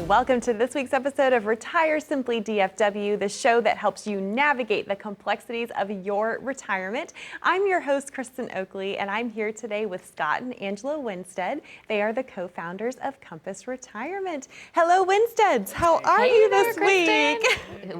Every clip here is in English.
Welcome to this week's episode of Retire Simply DFW, the show that helps you navigate the complexities of your retirement. I'm your host, Kristin Oakley, and I'm here today with Scott and Angela Winstead. They are the co-founders of Compass Retirement. Hello, Winsteads. How are you this week?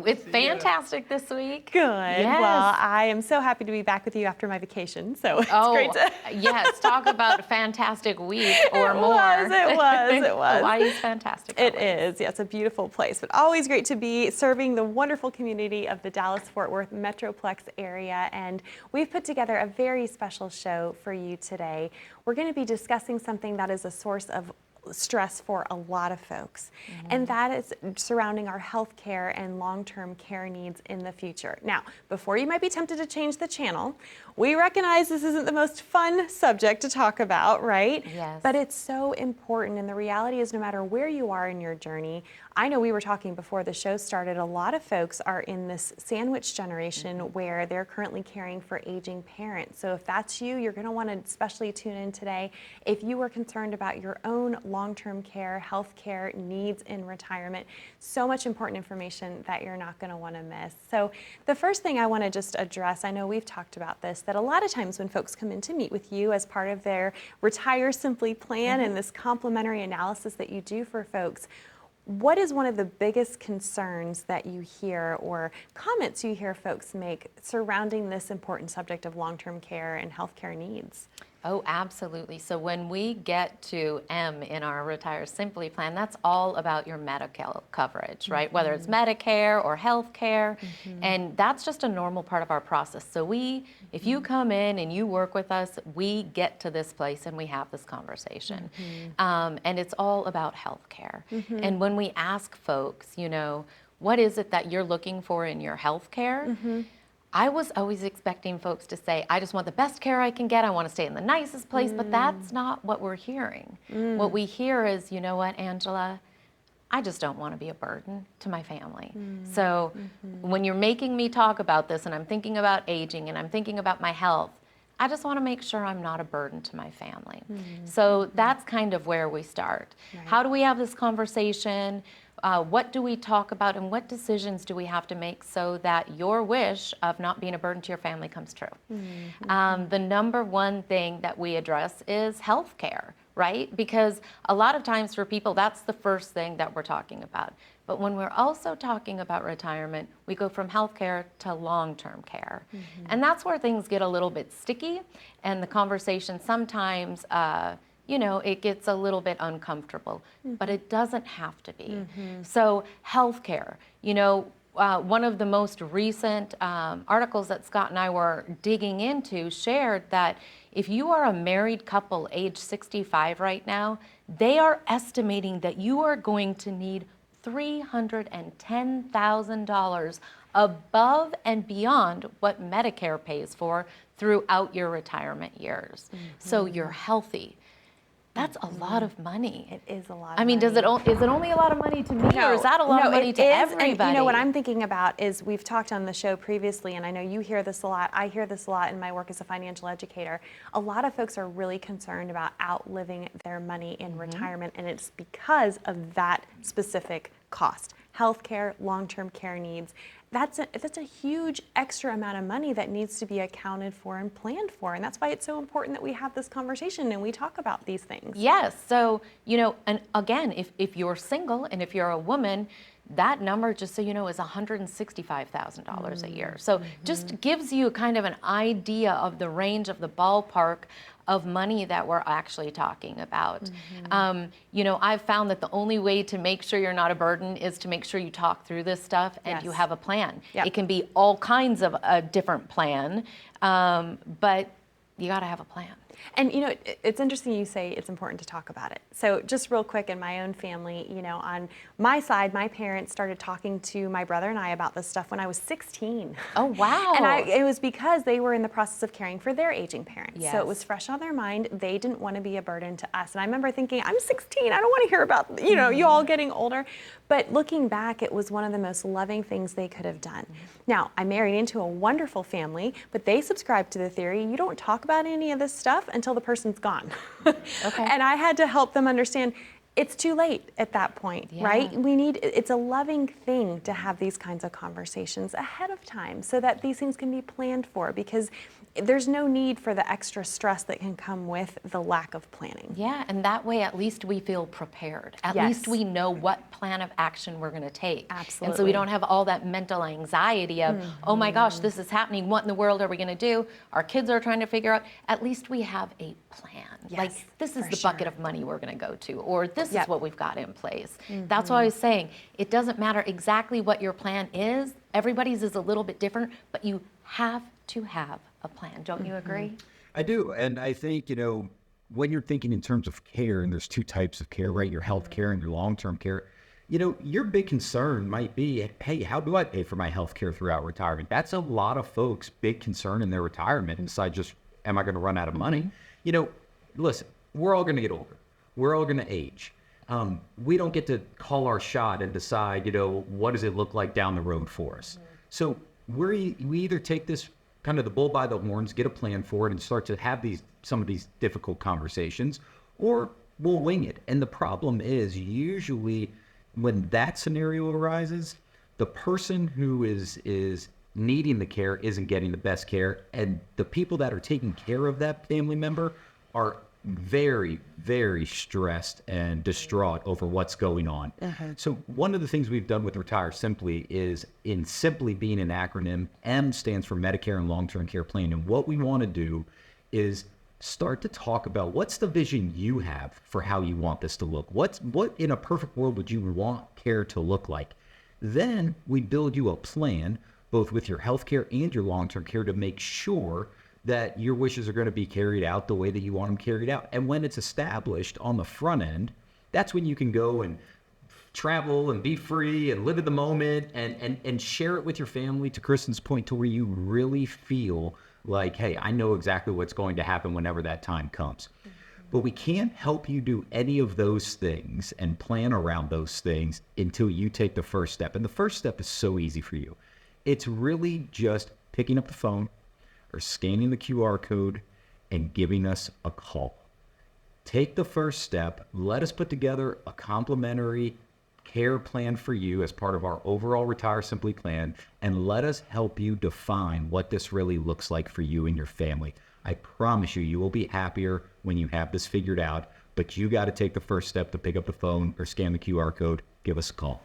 It's fantastic this week. Good. Yes. Well, I am so happy to be back with you after my vacation, so it's great to... Yes, talk about a fantastic week or more. It was. Hawaii's fantastic. It is. Yeah, it's a beautiful place, but always great to be serving the wonderful community of the Dallas-Fort Worth Metroplex area, and we've put together a very special show for you today. We're going to be discussing something that is a source of stress for a lot of folks, and that is surrounding our health care and long-term care needs in the future. Now, before you might be tempted to change the channel, we recognize this isn't the most fun subject to talk about, right? Yes. But it's so important, and the reality is no matter where you are in your journey, I know we were talking before the show started, a lot of folks are in this sandwich generation where they're currently caring for aging parents. So if that's you, you're going to want to especially tune in today. If you are concerned about your own long-term care, health care needs in retirement, so much important information that you're not going to want to miss. So the first thing I want to just address, I know we've talked about this, that a lot of times when folks come in to meet with you as part of their Retire Simply plan and this complimentary analysis that you do for folks, what is one of the biggest concerns that you hear or comments you hear folks make surrounding this important subject of long-term care and healthcare needs? Oh, absolutely. So when we get to M in our Retire Simply plan, that's all about your medical coverage, right? Whether it's Medicare or health care, and that's just a normal part of our process. So if you come in and you work with us, we get to this place and we have this conversation. And it's all about health care. And when we ask folks, you know, what is it that you're looking for in your health care? I was always expecting folks to say, I just want the best care I can get. I want to stay in the nicest place, but that's not what we're hearing. What we hear is, you know what, Angela, I just don't want to be a burden to my family. So when you're making me talk about this and I'm thinking about aging and I'm thinking about my health, I just want to make sure I'm not a burden to my family. So that's kind of where we start. How do we have this conversation? What do we talk about, and what decisions do we have to make so that your wish of not being a burden to your family comes true? The number one thing that we address is health care, right? Because a lot of times for people, that's the first thing that we're talking about. But when we're also talking about retirement, we go from health care to long-term care. And that's where things get a little bit sticky, and the conversation sometimes you know, it gets a little bit uncomfortable, but it doesn't have to be. So healthcare, you know, one of the most recent articles that Scott and I were digging into shared that if you are a married couple age 65 right now, they are estimating that you are going to need $310,000 above and beyond what Medicare pays for throughout your retirement years. So you're healthy. That's a lot of money. It is a lot of money. I mean, is it only a lot of money to me, or is that a lot of money to everybody? And you know, what I'm thinking about is we've talked on the show previously, and I know you hear this a lot. I hear this a lot in my work as a financial educator. A lot of folks are really concerned about outliving their money in retirement, and it's because of that specific cost. Healthcare, long-term care needs. That's a huge extra amount of money that needs to be accounted for and planned for. And that's why it's so important that we have this conversation and we talk about these things. Yes. So, you know, and again, if you're single and if you're a woman, that number, just so you know, is $165,000 a year. So just gives you kind of an idea of the range of the ballpark of money that we're actually talking about. You know, I've found that the only way to make sure you're not a burden is to make sure you talk through this stuff and you have a plan. It can be all kinds of a different plan, but you got to have a plan. And you know, it's interesting you say it's important to talk about it. So just real quick, in my own family, you know, on my side, my parents started talking to my brother and I about this stuff when I was 16. Oh, wow. And it was because they were in the process of caring for their aging parents. So it was fresh on their mind. They didn't want to be a burden to us. And I remember thinking, I'm 16. I don't want to hear about, you know, you all getting older. But looking back, it was one of the most loving things they could have done. Now, I married into a wonderful family, but they subscribed to the theory, you don't talk about any of this stuff until the person's gone. And I had to help them understand, it's too late at that point, right? It's a loving thing to have these kinds of conversations ahead of time so that these things can be planned for, because there's no need for the extra stress that can come with the lack of planning. Yeah, and that way at least we feel prepared. At least we know what plan of action we're going to take. Absolutely. And so we don't have all that mental anxiety of, oh my gosh, this is happening. What in the world are we going to do? Our kids are trying to figure out. At least we have a plan. Like, this is the bucket of money we're going to go to, or this is what we've got in place. That's why I was saying, it doesn't matter exactly what your plan is. Everybody's is a little bit different, but you have to have a plan. Don't you agree? I do. And I think, when you're thinking in terms of care, and there's two types of care, right? Your health care and your long-term care, your big concern might be, hey, how do I pay for my health care throughout retirement? That's a lot of folks' big concern in their retirement, besides just, am I going to run out of money? Listen, we're all going to get older. We're all going to age. We don't get to call our shot and decide, what does it look like down the road for us? So we either take this kind of the bull by the horns, get a plan for it, and start to have some of these difficult conversations, or we'll wing it. And the problem is, usually when that scenario arises, the person who is needing the care isn't getting the best care, and the people that are taking care of that family member are very, very stressed and distraught over what's going on. So one of the things we've done with RetireSimply is, in simply being an acronym, M stands for Medicare and long-term care plan. And what we want to do is start to talk about, what's the vision you have for how you want this to look? What in a perfect world would you want care to look like? Then we build you a plan, both with your health care and your long-term care, to make sure that your wishes are going to be carried out the way that you want them carried out. And when it's established on the front end, that's when you can go and travel and be free and live in the moment and share it with your family, to Kristin's point, to where you really feel like, hey, I know exactly what's going to happen whenever that time comes. But we can't help you do any of those things and plan around those things until you take the first step. And the first step is so easy for you. It's really just picking up the phone or scanning the QR code and giving us a call. Take the first step. Let us put together a complimentary care plan for you as part of our overall RetireSimply plan, and let us help you define what this really looks like for you and your family. I promise you, you will be happier when you have this figured out, but you got to take the first step to pick up the phone or scan the QR code. Give us a call.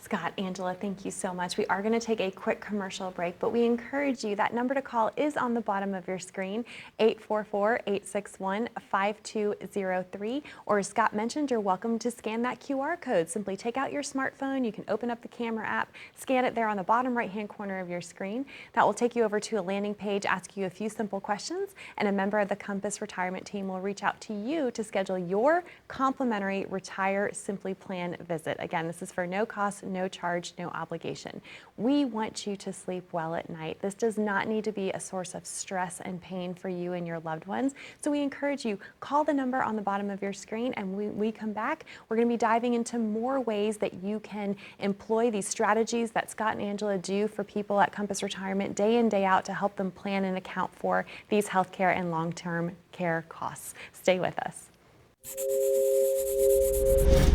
Scott, Angela, thank you so much. We are going to take a quick commercial break, but we encourage you, that number to call is on the bottom of your screen, 844-861-5203. Or as Scott mentioned, you're welcome to scan that QR code. Simply take out your smartphone. You can open up the camera app, scan it there on the bottom right-hand corner of your screen. That will take you over to a landing page, ask you a few simple questions, and a member of the Compass Retirement team will reach out to you to schedule your complimentary RetireSimply plan visit. Again, this is for no cost, no charge, no obligation. We want you to sleep well at night. This does not need to be a source of stress and pain for you and your loved ones. So we encourage you, call the number on the bottom of your screen, and when we come back, we're going to be diving into more ways that you can employ these strategies that Scott and Angela do for people at Compass Retirement day in, day out, to help them plan and account for these healthcare and long-term care costs. Stay with us.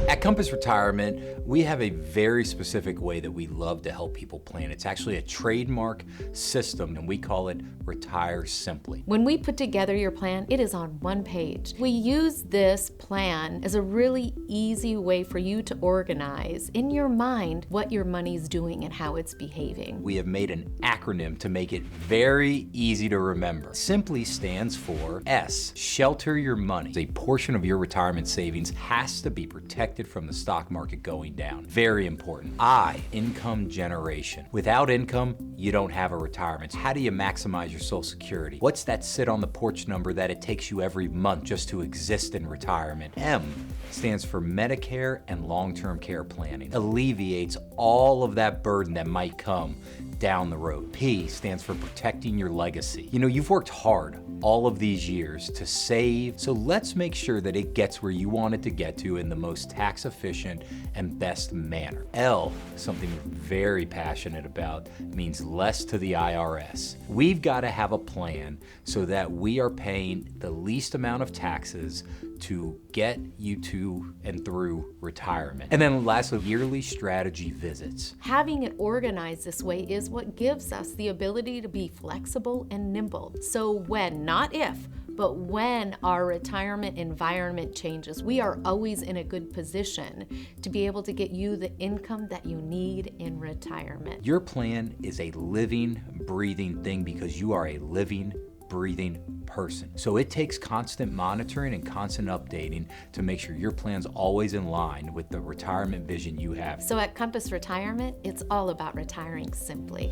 At Compass Retirement, we have a very specific way that we love to help people plan. It's actually a trademark system, and we call it RetireSimply. When we put together your plan, it is on one page. We use this plan as a really easy way for you to organize in your mind what your money's doing and how it's behaving. We have made an acronym to make it very easy to remember. Simply stands for S, shelter your money. A portion of your retirement savings has to be protected from the stock market going down. Very important. I, income generation. Without income, you don't have a retirement. How do you maximize your Social Security? What's that sit on the porch number that it takes you every month just to exist in retirement? M stands for Medicare and long-term care planning. Alleviates all of that burden that might come down the road. P stands for protecting your legacy. You know, you've worked hard all of these years to save, so let's make sure that it gets where you want it to get to in the most tax efficient and best manner. L, something we're very passionate about, means less to the IRS. We've got to have a plan so that we are paying the least amount of taxes to get you to and through retirement. And then lastly, yearly strategy visits. Having it organized this way is what gives us the ability to be flexible and nimble. So when, not if, but when our retirement environment changes, we are always in a good position to be able to get you the income that you need in retirement. Your plan is a living, breathing thing because you are a living, breathing person. So it takes constant monitoring and constant updating to make sure your plan's always in line with the retirement vision you have. So at Compass Retirement, it's all about retiring simply.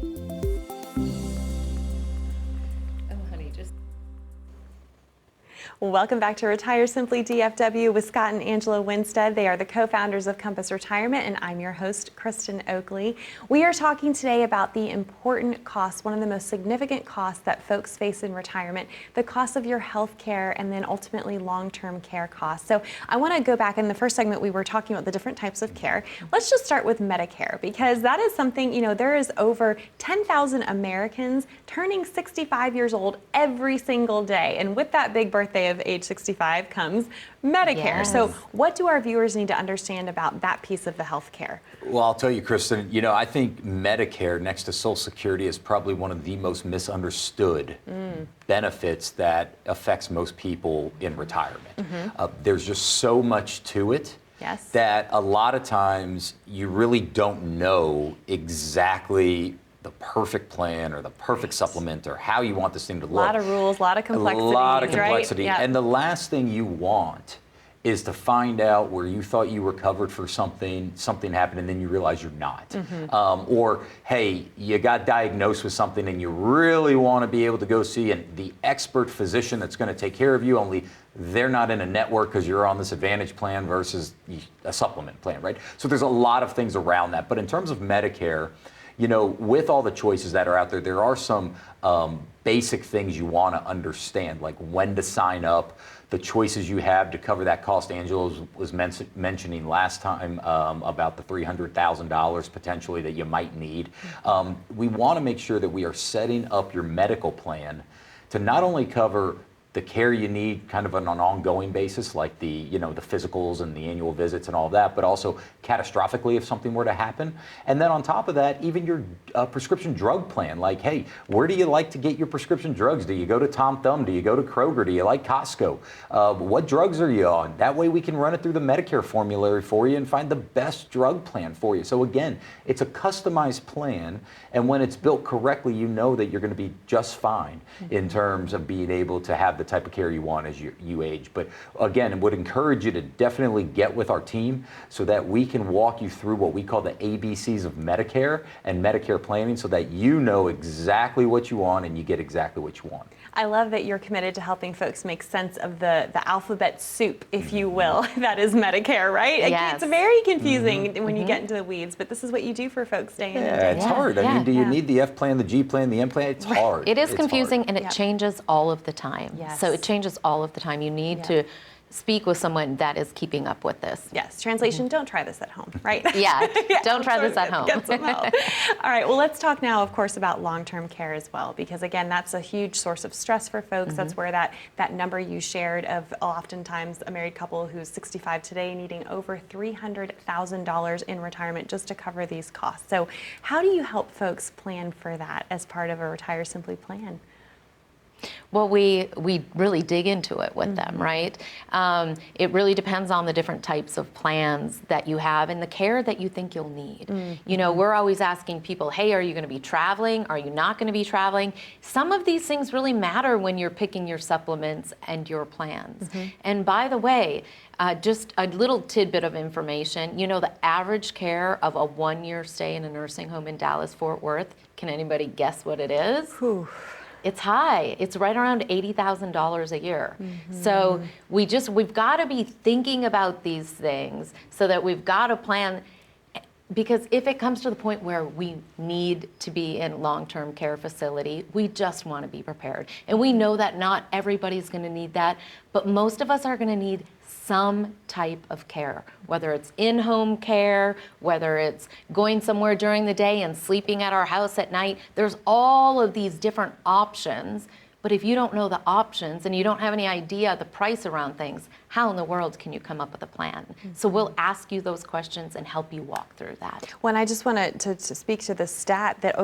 Welcome back to Retire Simply DFW with Scott and Angela Winstead. They are the co-founders of Compass Retirement, and I'm your host, Kristin Oakley. We are talking today about the important costs, one of the most significant costs that folks face in retirement, the cost of your health care and then ultimately long-term care costs. So I want to go back. In the first segment, we were talking about the different types of care. Let's just start with Medicare, because that is something, you know, there is over 10,000 Americans turning 65 years old every single day. And with that big birthday of age 65 comes Medicare. Yes. So what do our viewers need to understand about that piece of the health care? Well, I'll tell you, Kristin, you know, I think Medicare next to Social Security is probably one of the most misunderstood benefits that affects most people in retirement. There's just so much to it. Yes. That a lot of times you really don't know exactly the perfect plan or the perfect supplement or how you want this thing to look. A lot of rules, a lot of complexity. A lot of complexity. Right? Yep. And the last thing you want is to find out where you thought you were covered for something happened, and then you realize you're not. Or, hey, you got diagnosed with something and you really want to be able to go see the expert physician that's going to take care of you, only they're not in a network because you're on this Advantage plan versus a supplement plan, right? So there's a lot of things around that. But in terms of Medicare, you know, with all the choices that are out there, there are some basic things you want to understand, like when to sign up, the choices you have to cover that cost. Angela was mentioning last time about the $300,000 potentially that you might need. We want to make sure that we are setting up your medical plan to not only cover the care you need kind of on an ongoing basis, like the, you know, the physicals and the annual visits and all that, but also catastrophically if something were to happen. And then on top of that, even your prescription drug plan, like, hey, where do you like to get your prescription drugs? Do you go to Tom Thumb? Do you go to Kroger? Do you like Costco? What drugs are you on? That way we can run it through the Medicare formulary for you and find the best drug plan for you. So again, it's a customized plan, and when it's built correctly, you know that you're going to be just fine in terms of being able to have the type of care you want as you age. But again, I would encourage you to definitely get with our team so that we can walk you through what we call the ABCs of Medicare and Medicare planning, so that you know exactly what you want and you get exactly what you want. I love that you're committed to helping folks make sense of the alphabet soup, if you will, that is Medicare, right? Yes. It's very confusing when you get into the weeds, but this is what you do for folks day in and day Yeah, out. it's hard. I mean, do you need the F plan, the G plan, the M plan? It's hard. It is It's confusing, hard. and it changes all of the time. Yes. So it changes all of the time. You need to speak with someone that is keeping up with this. Yes, translation, don't try this at home, right? Yeah, don't try this at home. Get some help. All right, well, let's talk now, of course, about long-term care as well, because again, that's a huge source of stress for folks. That's where that number you shared of oftentimes a married couple who's 65 today needing over $300,000 in retirement just to cover these costs. So how do you help folks plan for that as part of a Retire Simply plan? Well, we really dig into it with them, right? It really depends on the different types of plans that you have and the care that you think you'll need. You know, we're always asking people, hey, are you going to be traveling? Are you not going to be traveling? Some of these things really matter when you're picking your supplements and your plans. And by the way, just a little tidbit of information, you know, the average care of a 1-year stay in a nursing home in Dallas-Fort Worth, can anybody guess what it is? It's high. It's right around $80,000 a year. So we've got to be thinking about these things so that we've got a plan. Because if it comes to the point where we need to be in long-term care facility, we just want to be prepared. And we know that not everybody's going to need that, but most of us are going to need some type of care, whether it's in-home care, whether it's going somewhere during the day and sleeping at our house at night. There's all of these different options. But if you don't know the options and you don't have any idea the price around things, how in the world can you come up with a plan? So we'll ask you those questions and help you walk through that. Well, and I just want to speak to the stat that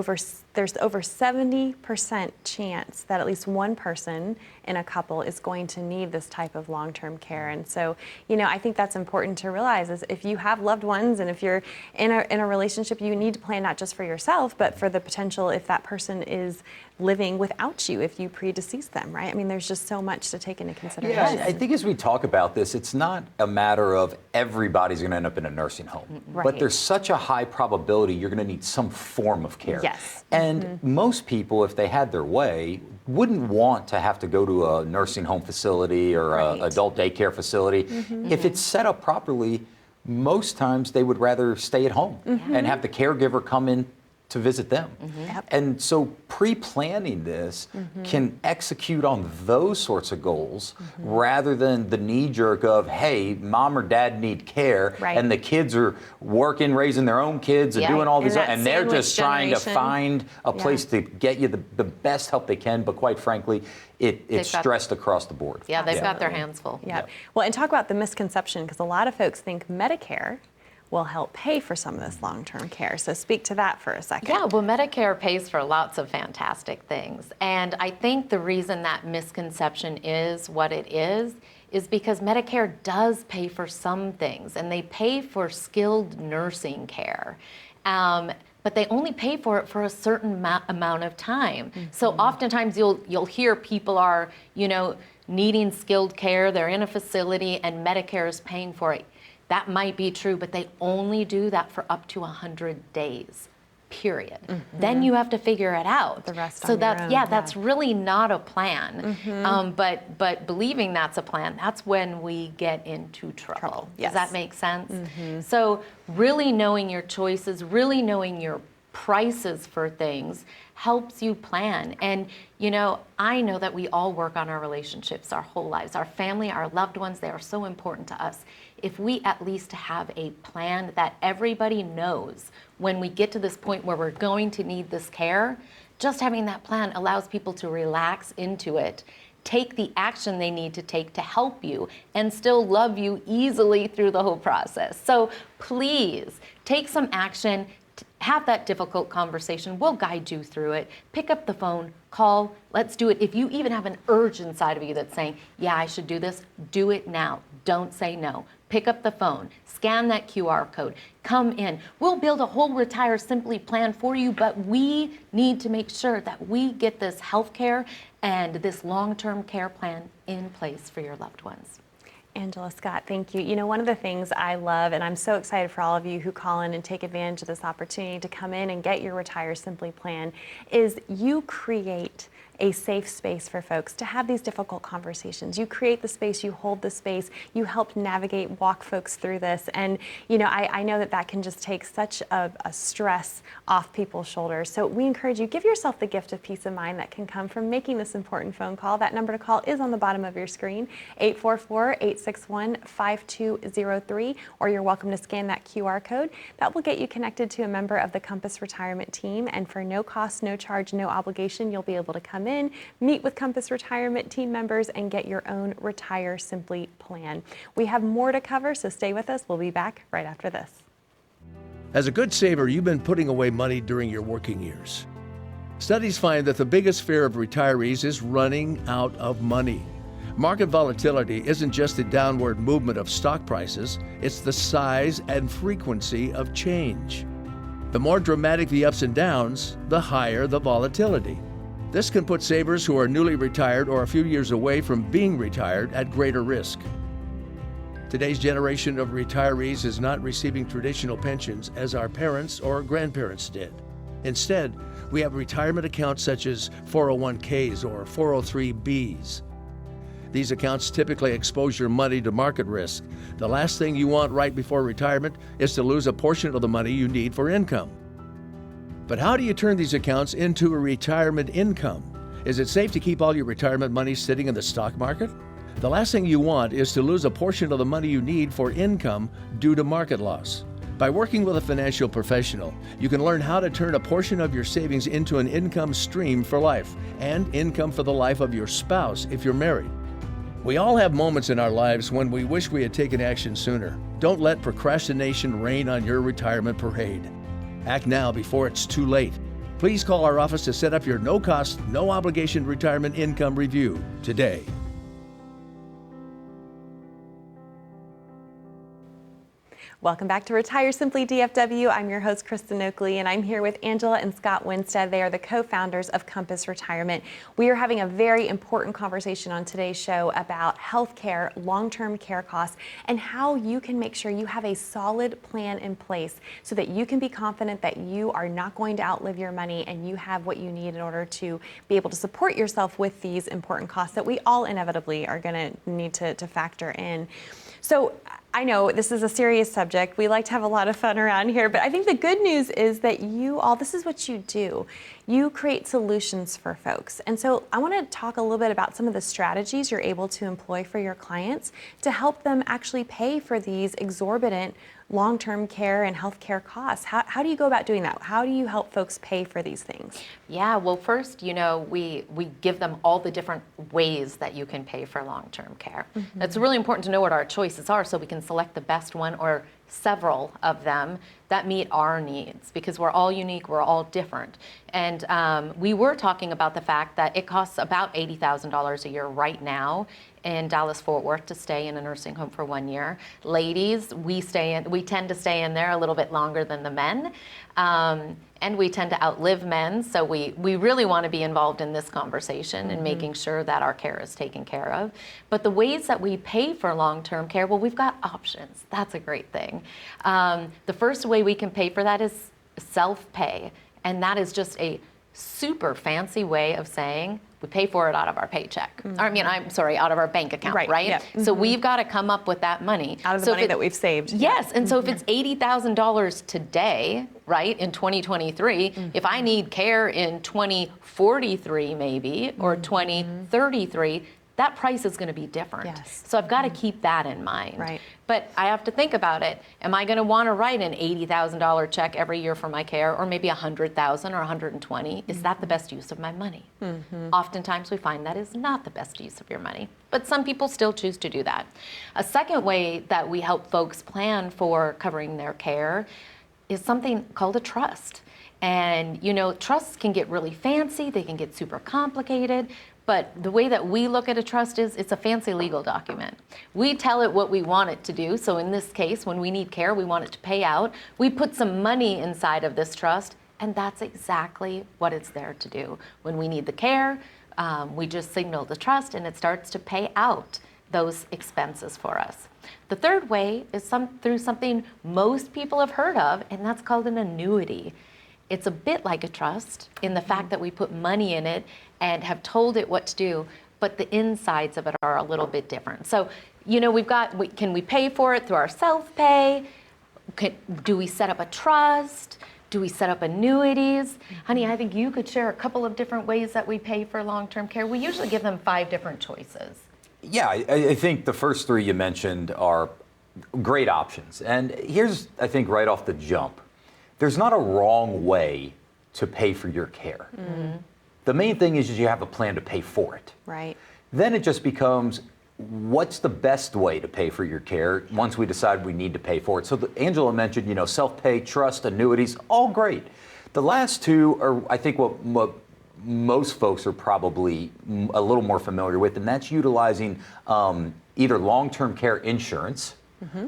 there's over 70% chance that at least one person in a couple is going to need this type of long-term care. And so, you know, I think that's important to realize is if you have loved ones and if you're in a relationship, you need to plan not just for yourself, but for the potential if that person is living without you, if you predecease them, right? I mean, there's just so much to take into consideration. Yeah, I think as we talk about this, it's not a matter of everybody's going to end up in a nursing home, Right. but there's such a high probability you're going to need some form of care. Yes. And most people, if they had their way, wouldn't want to have to go to a nursing home facility or Right. a adult daycare facility. If it's set up properly, most times they would rather stay at home and have the caregiver come in to visit them. Yep. And so pre-planning this can execute on those sorts of goals rather than the knee-jerk of, hey, mom or dad need care, Right. and the kids are working, raising their own kids and Yeah. doing all these, And that and they're just sandwich trying to generation. find a place to get you the best help they can, but quite frankly, it's They've got- stressed across the board. Yeah, they've got their Absolutely. hands full. Yeah. Well, and talk about the misconception, because a lot of folks think Medicare will help pay for some of this long-term care. So speak to that for a second. Yeah, well, Medicare pays for lots of fantastic things. And I think the reason that misconception is what it is because Medicare does pay for some things, and they pay for skilled nursing care. But they only pay for it for a certain amount of time. So oftentimes you'll hear people are, you know, needing skilled care, they're in a facility, and Medicare is paying for it. That might be true, but they only do that for up to 100 days, period. Then you have to figure it out. The rest so on your own, that's really not a plan. But believing that's a plan, that's when we get into trouble. Yes. Does that make sense? So really knowing your choices, really knowing your prices for things helps you plan. And you know, I know that we all work on our relationships our whole lives. Our family, our loved ones, they are so important to us. If we at least have a plan that everybody knows when we get to this point where we're going to need this care, just having that plan allows people to relax into it, take the action they need to take to help you, and still love you easily through the whole process. So please take some action. Have that difficult conversation. We'll guide you through it. Pick up the phone, call, let's do it. If you even have an urge inside of you that's saying, yeah, I should do this, do it now. Don't say no. Pick up the phone, scan that QR code, come in. We'll build a whole RetireSimply plan for you, but we need to make sure that we get this health care and this long-term care plan in place for your loved ones. Angela, Scott, thank you. You know, one of the things I love, and I'm so excited for all of you who call in and take advantage of this opportunity to come in and get your RetireSimply plan, is you create a safe space for folks to have these difficult conversations. You create the space, you hold the space, you help navigate, walk folks through this. And, you know, I know that that can just take such a stress off people's shoulders. So we encourage you, give yourself the gift of peace of mind that can come from making this important phone call. That number to call is on the bottom of your screen, 844-861-5203, or you're welcome to scan that QR code. That will get you connected to a member of the Compass Retirement team, and for no cost, no charge, no obligation, you'll be able to come in, meet with Compass Retirement team members, and get your own RetireSimply plan. We have more to cover, so stay with us. We'll be back right after this. As a good saver, you've been putting away money during your working years. Studies find that the biggest fear of retirees is running out of money. Market volatility isn't just the downward movement of stock prices, it's the size and frequency of change. The more dramatic the ups and downs, the higher the volatility. This can put savers who are newly retired or a few years away from being retired at greater risk. Today's generation of retirees is not receiving traditional pensions as our parents or grandparents did. Instead, we have retirement accounts such as 401ks or 403bs. These accounts typically expose your money to market risk. The last thing you want right before retirement is to lose a portion of the money you need for income. But how do you turn these accounts into a retirement income? Is it safe to keep all your retirement money sitting in the stock market? The last thing you want is to lose a portion of the money you need for income due to market loss. By working with a financial professional, you can learn how to turn a portion of your savings into an income stream for life and income for the life of your spouse if you're married. We all have moments in our lives when we wish we had taken action sooner. Don't let procrastination reign on your retirement parade. Act now before it's too late. Please call our office to set up your no-cost, no-obligation retirement income review today. Welcome back to Retire Simply DFW. I'm your host, Kristin Oakley, and I'm here with Angela and Scott Winstead. They are the co-founders of 𝘊𝑚pus Retirement. We are having a very important conversation on today's show about healthcare, long-term care costs, and how you can make sure you have a solid plan in place so that you can be confident that you are not going to outlive your money and you have what you need in order to be able to support yourself with these important costs that we all inevitably are going to need to factor in. So I know this is a serious subject. We like to have a lot of fun around here, but I think the good news is that you all, this is what you do. You create solutions for folks. And so I want to talk a little bit about some of the strategies you're able to employ for your clients to help them actually pay for these exorbitant long-term care and healthcare costs. How do you go about doing that? How do you help folks pay for these things? Yeah, well, first, we give them all the different ways that you can pay for long-term care. Mm-hmm. It's really important to know what our choices are so we can select the best one or several of them that meet our needs, because we're all unique, we're all different. And we were talking about the fact that it costs about $80,000 a year right now in Dallas-Fort Worth to stay in a nursing home for 1 year. Ladies, we tend to stay in there a little bit longer than the men. And we tend to outlive men, so we really want to be involved in this conversation and making sure that our care is taken care of. But the ways that we pay for long-term care, well, we've got options. That's a great thing. The first way we can pay for that is self-pay, and that is just a super fancy way of saying we pay for it out of our paycheck. Out of our bank account, right? Yeah. So we've got to come up with that money. Out of the money that we've saved. Yes, and so if it's $80,000 today, right, in 2023, if I need care in 2043 maybe, or 2033, that price is going to be different. Yes. So I've got to keep that in mind. Right. But I have to think about it. Am I going to want to write an $80,000 check every year for my care, or maybe $100,000 or $120,000? Is that the best use of my money? Oftentimes we find that is not the best use of your money, but some people still choose to do that. A second way that we help folks plan for covering their care is something called a trust. And trusts can get really fancy, they can get super complicated. But the way that we look at a trust is it's a fancy legal document. We tell it what we want it to do. So in this case, when we need care, we want it to pay out. We put some money inside of this trust, and that's exactly what it's there to do. When we need the care, we just signal the trust, and it starts to pay out those expenses for us. The third way is through something most people have heard of, and that's called an annuity. It's a bit like a trust in the fact that we put money in it and have told it what to do, but the insides of it are a little bit different. So, can we pay for it through our self-pay? Do we set up a trust? Do we set up annuities? Honey, I think you could share a couple of different ways that we pay for long-term care. We usually give them 5 different choices. Yeah, I think the first 3 you mentioned are great options. And here's, I think, right off the jump. There's not a wrong way to pay for your care. The main thing is you have a plan to pay for it. Right. Then it just becomes, what's the best way to pay for your care once we decide we need to pay for it? So Angela mentioned, self-pay, trust, annuities, all great. The last 2 are, I think, what most folks are probably a little more familiar with, and that's utilizing either long-term care insurance.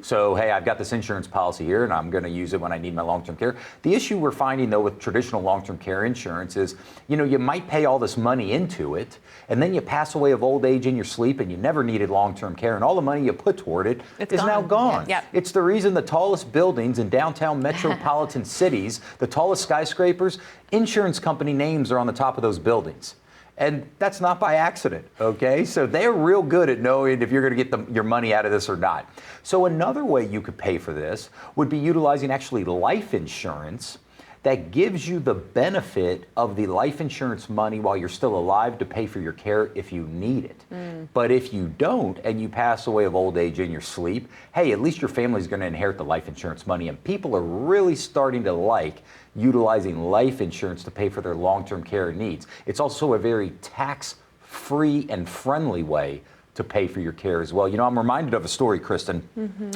So, hey, I've got this insurance policy here and I'm going to use it when I need my long-term care. The issue we're finding, though, with traditional long-term care insurance is, you might pay all this money into it and then you pass away of old age in your sleep and you never needed long-term care, and all the money you put toward it is now gone. Yeah. It's the reason the tallest buildings in downtown metropolitan cities, the tallest skyscrapers, insurance company names are on the top of those buildings. And that's not by accident, okay? So they're real good at knowing if you're gonna get your money out of this or not. So another way you could pay for this would be utilizing actually life insurance that gives you the benefit of the life insurance money while you're still alive to pay for your care if you need it. But if you don't and you pass away of old age in your sleep, hey, at least your family's gonna inherit the life insurance money, and people are really starting to like utilizing life insurance to pay for their long-term care needs. It's also a very tax-free and friendly way to pay for your care as well. You know, I'm reminded of a story, Kristin,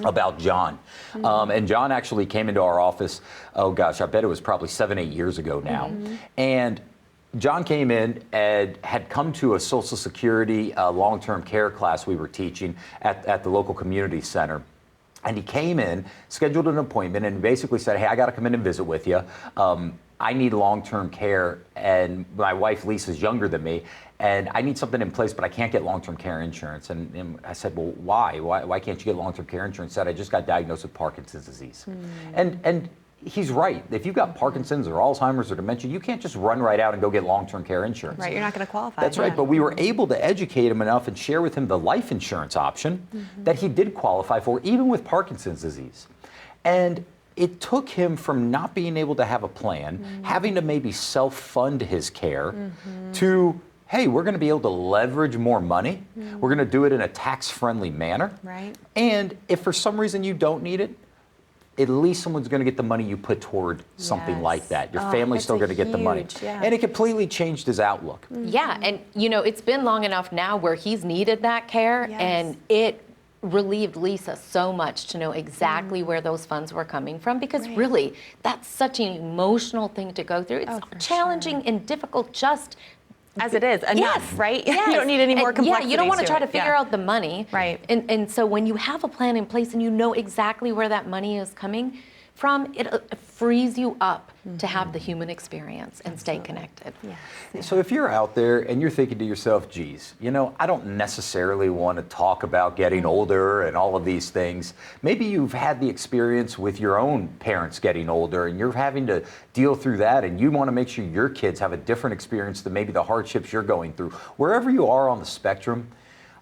about John. And John actually came into our office, oh gosh, I bet it was probably 7, 8 years ago now. And John came in and had come to a Social Security long-term care class we were teaching at the local community center. And he came in, scheduled an appointment, and basically said, hey, I gotta come in and visit with you. I need long-term care, and my wife Lisa's younger than me, and I need something in place, but I can't get long-term care insurance. And I said, well, why? Why can't you get long-term care insurance? He said, I just got diagnosed with Parkinson's disease. And he's right. If you've got Parkinson's or Alzheimer's or dementia, you can't just run right out and go get long-term care insurance. Right, you're not going to qualify. That's right, but we were able to educate him enough and share with him the life insurance option that he did qualify for, even with Parkinson's disease. And it took him from not being able to have a plan, having to maybe self-fund his care, to, hey, we're going to be able to leverage more money. We're going to do it in a tax-friendly manner. Right. And if for some reason you don't need it, at least someone's going to get the money you put toward something like that. Your family's still going to get the money. And it completely changed his outlook. Yeah, and you know, it's been long enough now where he's needed that care, and it relieved Lisa so much to know exactly where those funds were coming from, because really, that's such an emotional thing to go through. It's challenging and difficult just as it is, enough, right? Yes. You don't need any more complexity. Yeah, you don't want to try to it. figure out the money. Right. And so when you have a plan in place and you know exactly where that money is coming from, it frees you up to have the human experience and stay connected. So if you're out there and you're thinking to yourself, geez, you know, I don't necessarily want to talk about getting older and all of these things. Maybe you've had the experience with your own parents getting older and you're having to deal through that, and you want to make sure your kids have a different experience than maybe the hardships you're going through. Wherever you are on the spectrum,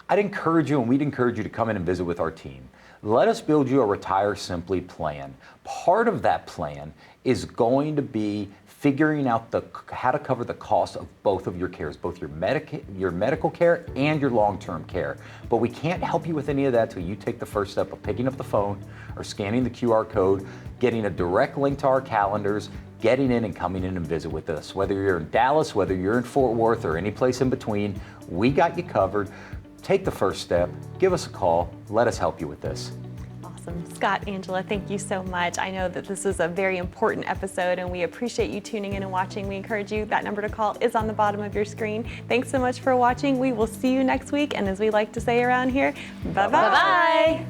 I'd encourage you, and we'd encourage you to come in and visit with our team. Let us build you a RetireSimply plan. Part of that plan is going to be figuring out how to cover the cost of both of your cares, both your medical care and your long-term care. But we can't help you with any of that till you take the first step of picking up the phone or scanning the QR code, getting a direct link to our calendars, getting in and coming in and visit with us. Whether you're in Dallas, whether you're in Fort Worth, or any place in between, we got you covered. Take the first step, give us a call, let us help you with this. Awesome. Scott, Angela, thank you so much. I know that this is a very important episode, and we appreciate you tuning in and watching. We encourage you, that number to call is on the bottom of your screen. Thanks so much for watching. We will see you next week, and as we like to say around here, bye-bye. Bye-bye.